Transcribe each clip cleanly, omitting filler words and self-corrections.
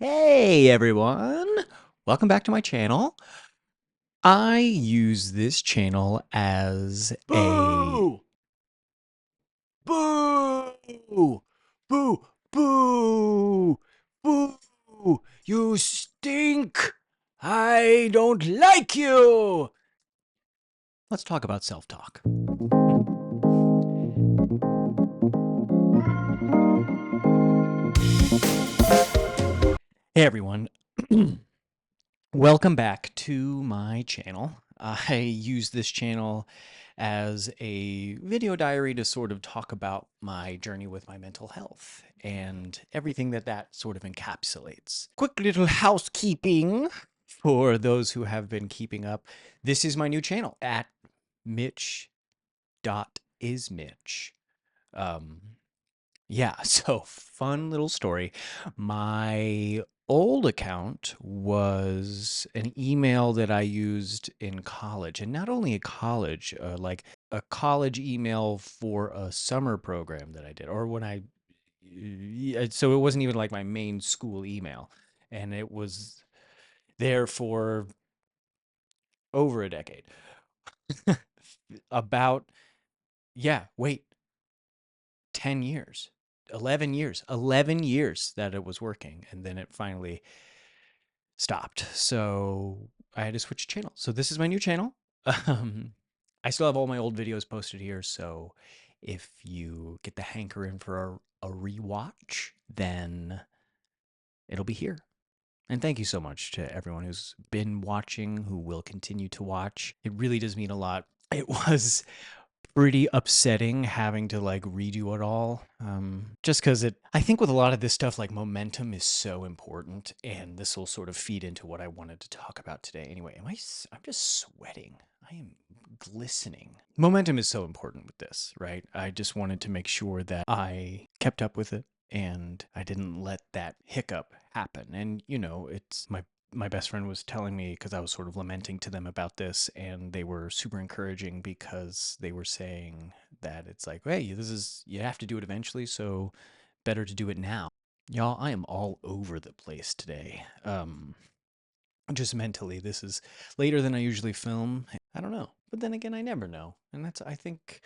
Hey everyone! Welcome back to my channel. I use this channel as a... Boo! Boo! Boo! Boo! Boo! You stink! I don't like you! Let's talk about self-talk. Hey everyone. Welcome back to my channel. I use this channel as a video diary to sort of talk about my journey with my mental health and everything that sort of encapsulates. Quick little housekeeping for those who have been keeping up. This is my new channel at Mitch-is-Mitch. Um, yeah, so fun little story. My old account was an email that I used in college, and not only at college, like a college email for a summer program that I did, or when I, yeah, so it wasn't even like my main school email, and it was there for over a decade. About, yeah, wait, 10 years, 11 years that it was working. And then it finally stopped. So I had to switch channel. So this is my new channel. Um, I still have all my old videos posted here. So if you get the hankering for a rewatch, then it'll be here. And thank you so much to everyone who's been watching, who will continue to watch. It really does mean a lot. It was pretty upsetting having to like redo it all. Just because I think with a lot of this stuff, like momentum is so important, and this will sort of feed into what I wanted to talk about today. Anyway, I'm just sweating. I am glistening. Momentum is so important with this, right? I just wanted to make sure that I kept up with it and I didn't let that hiccup happen. And it's my best friend was telling me, because I was sort of lamenting to them about this, and they were super encouraging because they were saying that it's like, hey, you have to do it eventually, so better to do it now. Y'all, I am all over the place today. Just mentally, this is later than I usually film. I don't know, but then again, I never know, and I think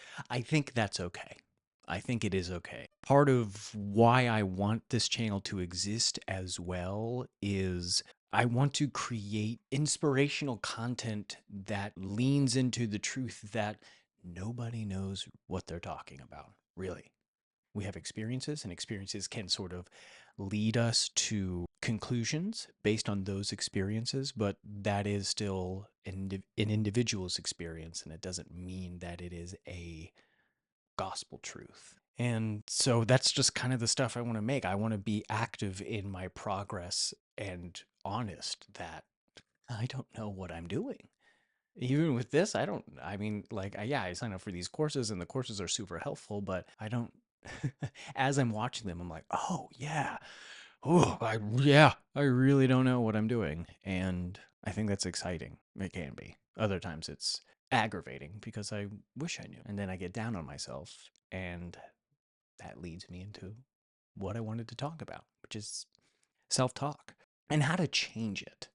that's okay. I think it is okay. Part of why I want this channel to exist as well is I want to create inspirational content that leans into the truth that nobody knows what they're talking about, really. We have experiences, and experiences can sort of lead us to conclusions based on those experiences, but that is still an individual's experience, and it doesn't mean that it is a gospel truth. And so that's just kind of the stuff I want to make. I want to be active in my progress and honest that I don't know what I'm doing. Even with this, I mean, like, yeah, I sign up for these courses and the courses are super helpful, but I don't, as I'm watching them, I'm like, oh, yeah. Oh, yeah, I really don't know what I'm doing. And I think that's exciting. It can be. Other times it's aggravating because I wish I knew. And then I get down on myself, and that leads me into what I wanted to talk about, which is self talk and how to change it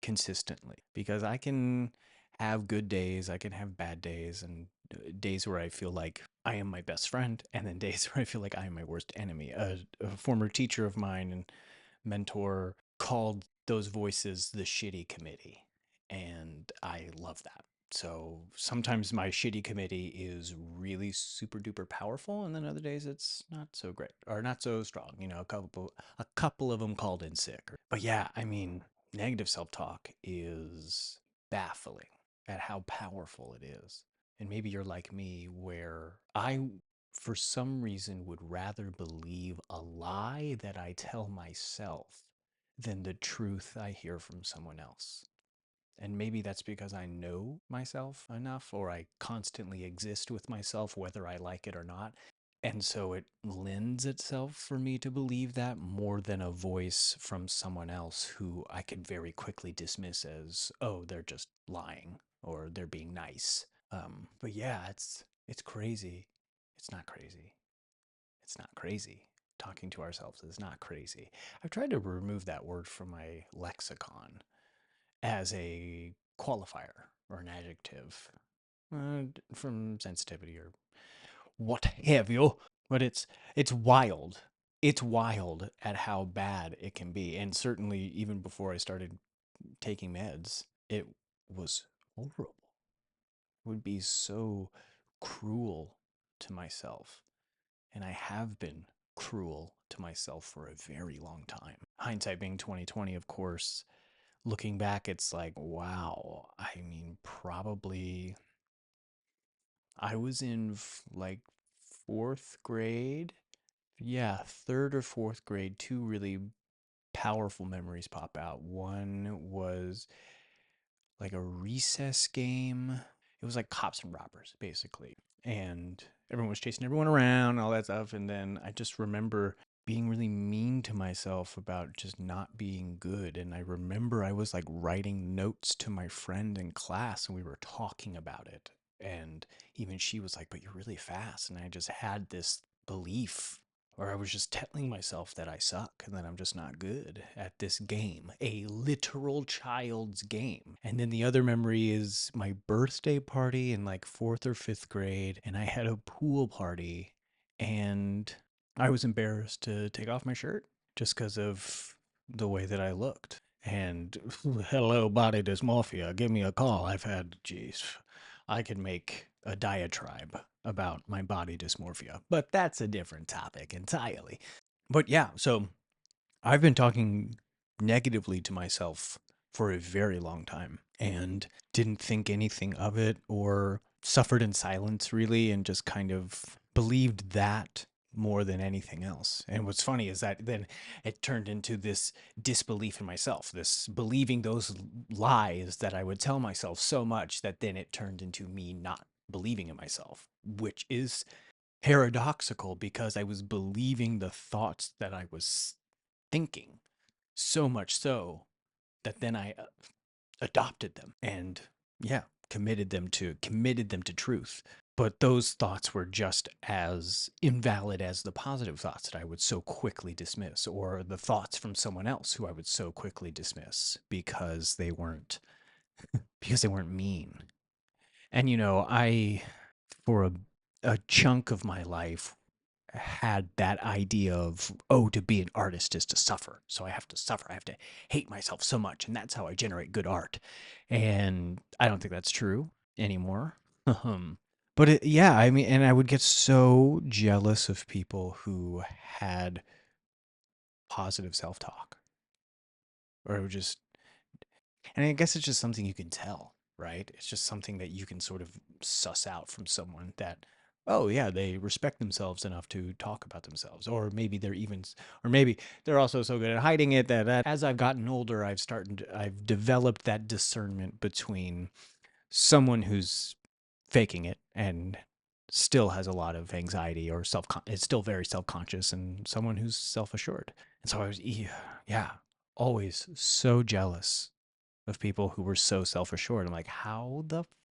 consistently. Because I can have good days, I can have bad days, and days where I feel like I am my best friend, and then days where I feel like I am my worst enemy. A former teacher of mine and mentor called those voices the shitty committee. And I love that. So sometimes my shitty committee is really super duper powerful, and then other days it's not so great or not so strong. A couple of them called in sick. But yeah, I mean, negative self-talk is baffling at how powerful it is. And maybe you're like me, where I for some reason would rather believe a lie that I tell myself than the truth I hear from someone else. And maybe that's because I know myself enough, or I constantly exist with myself, whether I like it or not. And so it lends itself for me to believe that more than a voice from someone else who I could very quickly dismiss as, oh, they're just lying or they're being nice. But yeah, it's crazy. It's not crazy. It's not crazy. talking to ourselves is not crazy. I've tried to remove that word from my lexicon as a qualifier or an adjective from sensitivity or what have you. But it's wild. It's wild at how bad it can be. And certainly even before I started taking meds, it was horrible. It would be so cruel to myself. And I have been cruel to myself for a very long time. Hindsight being 2020, of course. Looking back, it's like, wow. I mean, probably I was in like fourth grade. Yeah, third or fourth grade. Two really powerful memories pop out. One was like a recess game. It was like cops and robbers, basically. And everyone was chasing everyone around, all that stuff. And then I just remember being really mean to myself about just not being good. And I remember I was like writing notes to my friend in class and we were talking about it. And even she was like, but you're really fast. And I just had this belief, or I was just telling myself that I suck and that I'm just not good at this game, a literal child's game. And then the other memory is my birthday party in like fourth or fifth grade, and I had a pool party, and I was embarrassed to take off my shirt just because of the way that I looked. And hello, body dysmorphia. Give me a call. I've had, geez, I could make a diatribe about my body dysmorphia, but that's a different topic entirely. But yeah, so I've been talking negatively to myself for a very long time and didn't think anything of it or suffered in silence really and just kind of believed that more than anything else. And what's funny is that then it turned into this disbelief in myself, this believing those lies that I would tell myself so much that then it turned into me not believing in myself, which is paradoxical because I was believing the thoughts that I was thinking, so much so that then I adopted them and yeah, committed them to truth. But those thoughts were just as invalid as the positive thoughts that I would so quickly dismiss, or the thoughts from someone else who I would so quickly dismiss because they weren't mean. And I for a chunk of my life had that idea of, oh, to be an artist is to suffer. So I have to suffer. I have to hate myself so much. And that's how I generate good art. And I don't think that's true anymore. But yeah, I mean, and I would get so jealous of people who had positive self talk or just and I guess it's just something you can tell, right? It's just something that you can sort of suss out from someone that, oh, yeah, they respect themselves enough to talk about themselves. Or maybe they're also so good at hiding it that as I've gotten older, I've developed that discernment between someone who's faking it and still has a lot of anxiety or is still very self-conscious and someone who's self-assured. And so I was, yeah, always so jealous of people who were so self-assured. I'm like, how?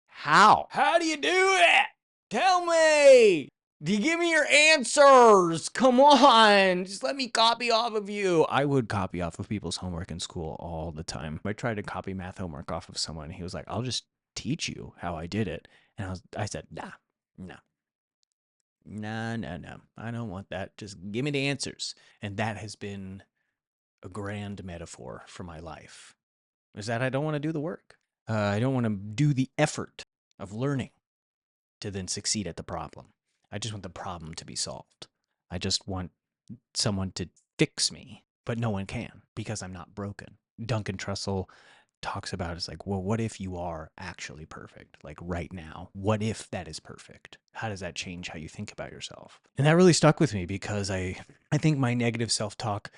How do you do it? Tell me. Do you give me your answers? Come on. Just let me copy off of you. I would copy off of people's homework in school all the time. I tried to copy math homework off of someone. He was like, I'll just teach you how I did it. And I said, nah, no. Nah, no, no. I don't want that. Just give me the answers. And that has been a grand metaphor for my life. Is that I don't want to do the work. I don't want to do the effort of learning to then succeed at the problem. I just want the problem to be solved. I just want someone to fix me, but no one can because I'm not broken. Duncan Trussell talks about it's like, well, what if you are actually perfect? Like right now, what if that is perfect? How does that change how you think about yourself? And that really stuck with me because I think my negative self-talk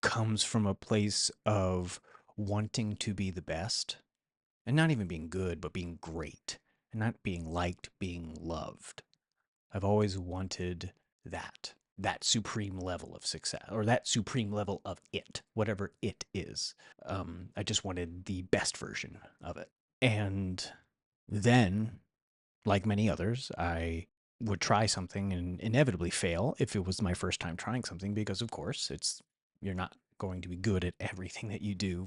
comes from a place of wanting to be the best and not even being good, but being great and not being liked, being loved. I've always wanted that supreme level of success or that supreme level of it, whatever it is. I just wanted the best version of it. And then, like many others, I would try something and inevitably fail if it was my first time trying something, because of course you're not going to be good at everything that you do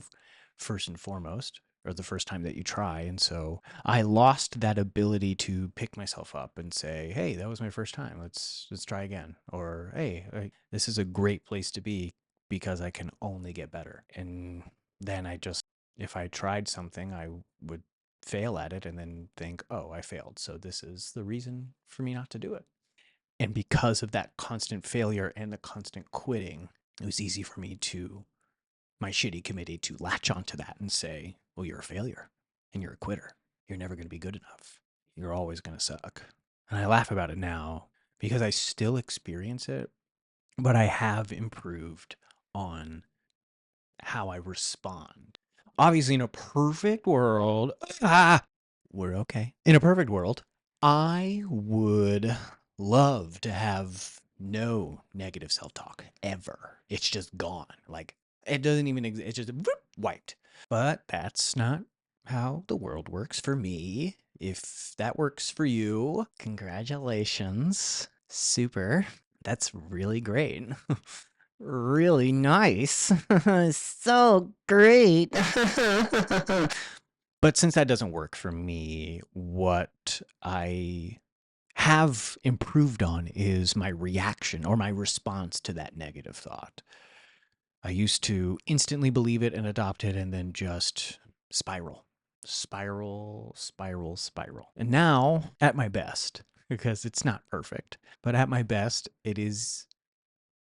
first and foremost, or the first time that you try. And so I lost that ability to pick myself up and say, hey, that was my first time, let's try again. Or hey, this is a great place to be because I can only get better. And then if I tried something, I would fail at it and then think, oh, I failed, so this is the reason for me not to do it. And because of that constant failure and the constant quitting, it was easy for me to, my shitty committee, to latch onto that and say, well, you're a failure and you're a quitter. You're never going to be good enough. You're always going to suck. And I laugh about it now because I still experience it, but I have improved on how I respond. Obviously, in a perfect world, we're okay. In a perfect world, I would love to have no negative self talk ever. It's just gone. Like, it doesn't even exist. It's just wiped. But that's not how the world works for me. If that works for you, congratulations. Super. That's really great. Really nice. So great. But since that doesn't work for me, what I have improved on is my reaction or my response to that negative thought. I used to instantly believe it and adopt it and then just spiral, spiral, spiral, spiral. And now, at my best, because it's not perfect, but at my best, it is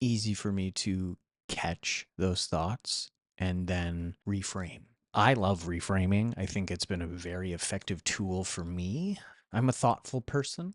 easy for me to catch those thoughts and then reframe. I love reframing. I think it's been a very effective tool for me. I'm a thoughtful person.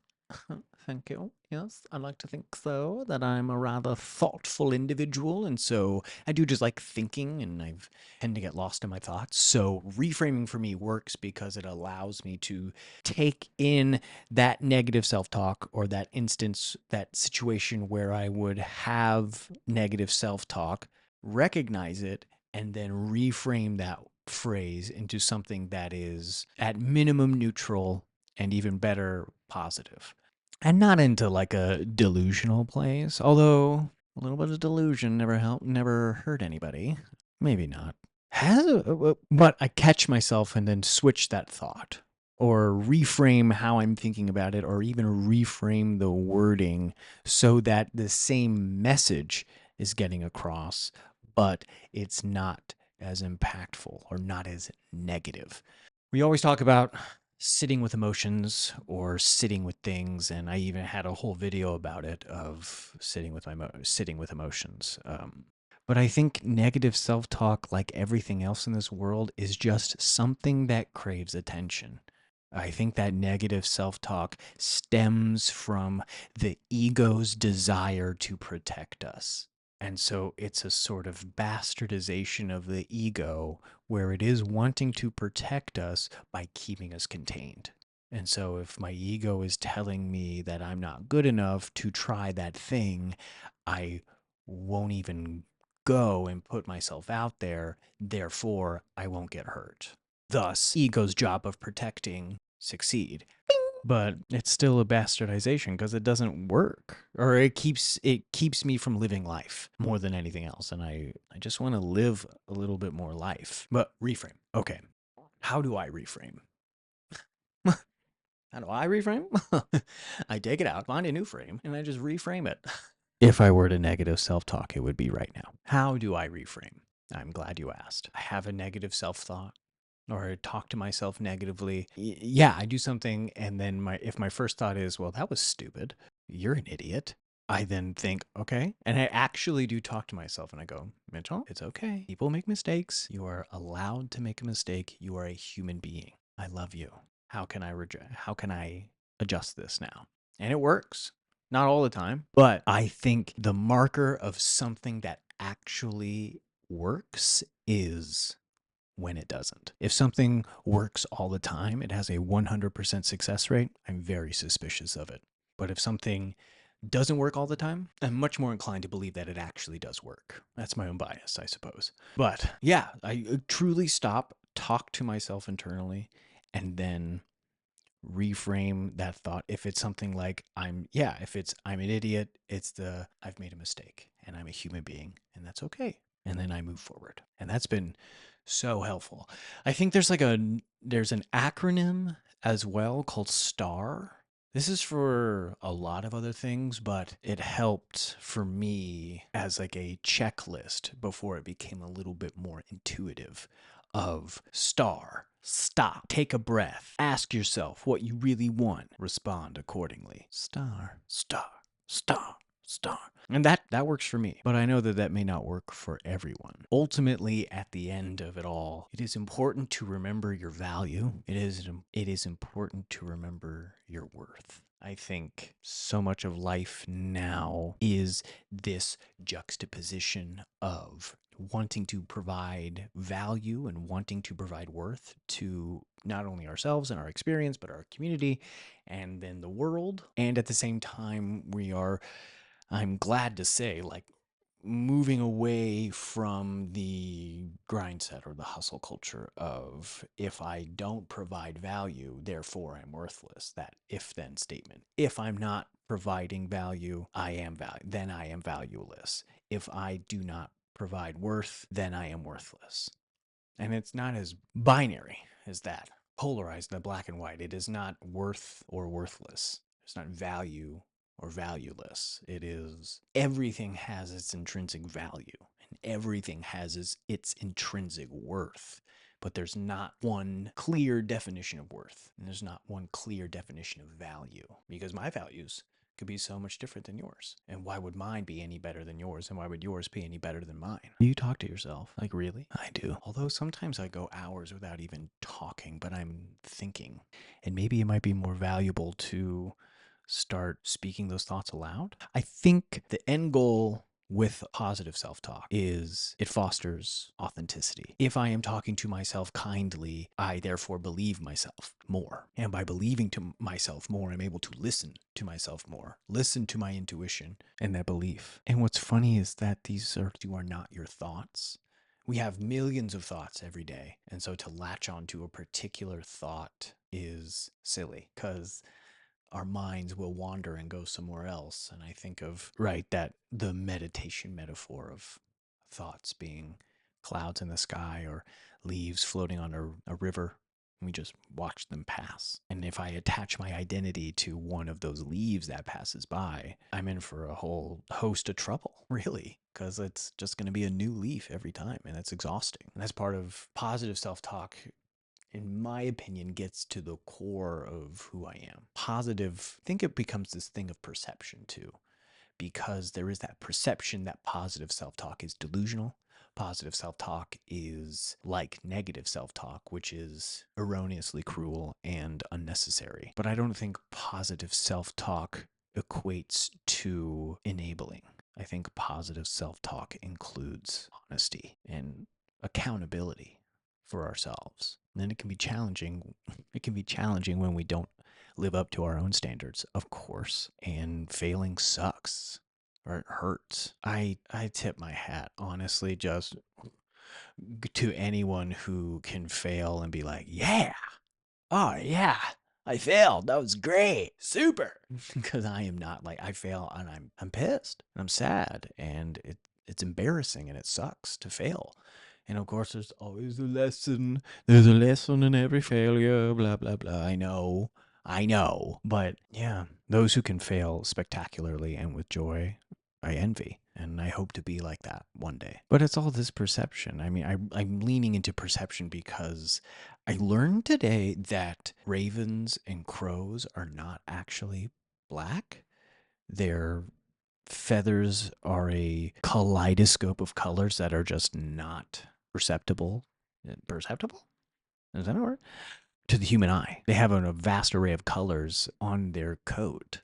Thank you. Yes, I like to think so, that I'm a rather thoughtful individual. And so I do just like thinking, and I tend to get lost in my thoughts. So reframing for me works because it allows me to take in that negative self talk, or that instance, that situation where I would have negative self talk, recognize it, and then reframe that phrase into something that is at minimum neutral and even better positive. And not into like a delusional place, although a little bit of delusion never hurt anybody. Maybe not. But I catch myself and then switch that thought, or reframe how I'm thinking about it, or even reframe the wording so that the same message is getting across, but it's not as impactful or not as negative. We always talk about sitting with emotions or sitting with things, and I even had a whole video about it, of sitting with emotions. But I think negative self talk, like everything else in this world, is just something that craves attention. I think that negative self talk stems from the ego's desire to protect us. And so it's a sort of bastardization of the ego, where it is wanting to protect us by keeping us contained. And so if my ego is telling me that I'm not good enough to try that thing, I won't even go and put myself out there. Therefore, I won't get hurt. Thus, ego's job of protecting succeed. But it's still a bastardization because it doesn't work, or it keeps me from living life more than anything else. And I just want to live a little bit more life. But reframe. Okay. How do I reframe? How do I reframe? I take it out, find a new frame, and I just reframe it. If I were to negative self talk, it would be right now. How do I reframe? I'm glad you asked. I have a negative self thought, or I talk to myself negatively. Yeah, I do something, and then if my first thought is, well, that was stupid, you're an idiot, I then think, okay. And I actually do talk to myself and I go, Mitchell, it's okay. People make mistakes. You are allowed to make a mistake. You are a human being. I love you. How can I adjust this now? And it works. Not all the time, but I think the marker of something that actually works is when it doesn't. If something works all the time, it has a 100% success rate, I'm very suspicious of it. But if something doesn't work all the time, I'm much more inclined to believe that it actually does work. That's my own bias, I suppose. But yeah, I truly stop, talk to myself internally, and then reframe that thought. If it's something like if it's I'm an idiot, it's I've made a mistake and I'm a human being and that's okay. And then I move forward. And that's been so helpful. I think there's an acronym as well called S.T.A.R. This is for a lot of other things, but it helped for me as like a checklist before it became a little bit more intuitive of S.T.A.R. Stop, take a breath, ask yourself what you really want, respond accordingly. S.T.A.R, S.T.A.R, S.T.A.R, S.T.A.R. And that works for me, but I know that that may not work for everyone. Ultimately, at the end of it all, it is important to remember your value. It is important to remember your worth. I think so much of life now is this juxtaposition of wanting to provide value and wanting to provide worth to not only ourselves and our experience, but our community and then the world. And at the same time, I'm glad to say, like, moving away from the grind set or the hustle culture of if I don't provide value, therefore I'm worthless. That if then statement. If I'm not providing value, then I am valueless. If I do not provide worth, then I am worthless. And it's not as binary as that, polarized in the black and white. It is not worth or worthless. It's not value or valueless. It is everything has its intrinsic value and everything has its intrinsic worth. But there's not one clear definition of worth. And there's not one clear definition of value because my values could be so much different than yours. And why would mine be any better than yours? And why would yours be any better than mine? Do you talk to yourself? Like, really? I do. Although sometimes I go hours without even talking, but I'm thinking. And maybe it might be more valuable to start speaking those thoughts aloud. I think the end goal with positive self talk is it fosters authenticity. If I am talking to myself kindly, I therefore believe myself more. And by believing to myself more, I'm able to listen to myself more, listen to my intuition and that belief. And what's funny is that these are not your thoughts. We have millions of thoughts every day. And so to latch onto a particular thought is silly because our minds will wander and go somewhere else. And I think of, right, that the meditation metaphor of thoughts being clouds in the sky or leaves floating on a river. We just watch them pass. And if I attach my identity to one of those leaves that passes by, I'm in for a whole host of trouble, really, because it's just going to be a new leaf every time. And it's exhausting. And that's part of positive self talk, in my opinion, gets to the core of who I am. Positive, I think it becomes this thing of perception too, because there is that perception that positive self talk is delusional. Positive self talk is like negative self talk, which is erroneously cruel and unnecessary. But I don't think positive self talk equates to enabling. I think positive self talk includes honesty and accountability for ourselves. And then it can be challenging. It can be challenging when we don't live up to our own standards, of course. And failing sucks or it hurts. I tip my hat, honestly, just to anyone who can fail and be like, yeah, oh yeah, I failed. That was great. Super. Because I am not like I fail and I'm pissed and I'm sad and it's embarrassing and it sucks to fail. And of course there's always a lesson. There's a lesson in every failure, blah blah blah. I know. I know. But yeah, those who can fail spectacularly and with joy, I envy. And I hope to be like that one day. But it's all this perception. I mean, I'm leaning into perception because I learned today that ravens and crows are not actually black. Their feathers are a kaleidoscope of colors that are just not perceptible. Perceptible? Is that a word? To the human eye. They have a vast array of colors on their coat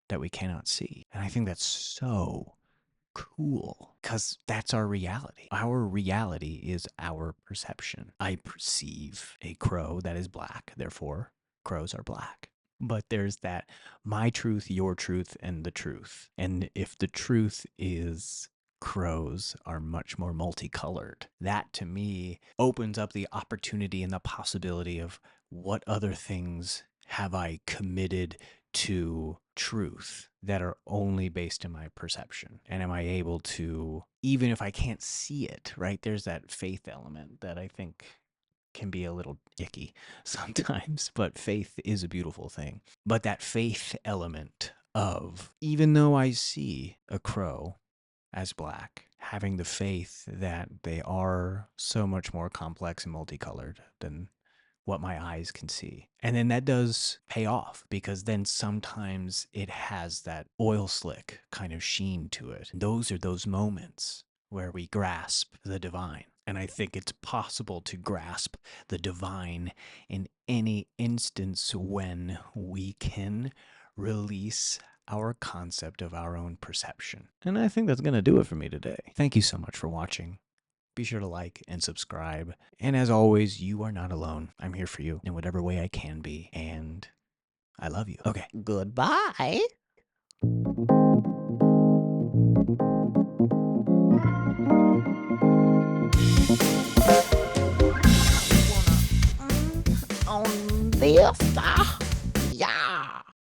that we cannot see. And I think that's so cool because that's our reality. Our reality is our perception. I perceive a crow that is black, therefore, crows are black. But there's that my truth, your truth, and the truth. And if the truth is crows are much more multicolored, that to me opens up the opportunity and the possibility of what other things have I committed to truth that are only based in my perception? And am I able to, even if I can't see it, right? There's that faith element that I think can be a little icky sometimes, but faith is a beautiful thing. But that faith element of, even though I see a crow as black, having the faith that they are so much more complex and multicolored than what my eyes can see. And then that does pay off because then sometimes it has that oil slick kind of sheen to it. And those are those moments where we grasp the divine. And I think it's possible to grasp the divine in any instance when we can release our concept of our own perception. And I think that's going to do it for me today. Thank you so much for watching. Be sure to like and subscribe. And as always, you are not alone. I'm here for you in whatever way I can be. And I love you. Okay. Goodbye. On this.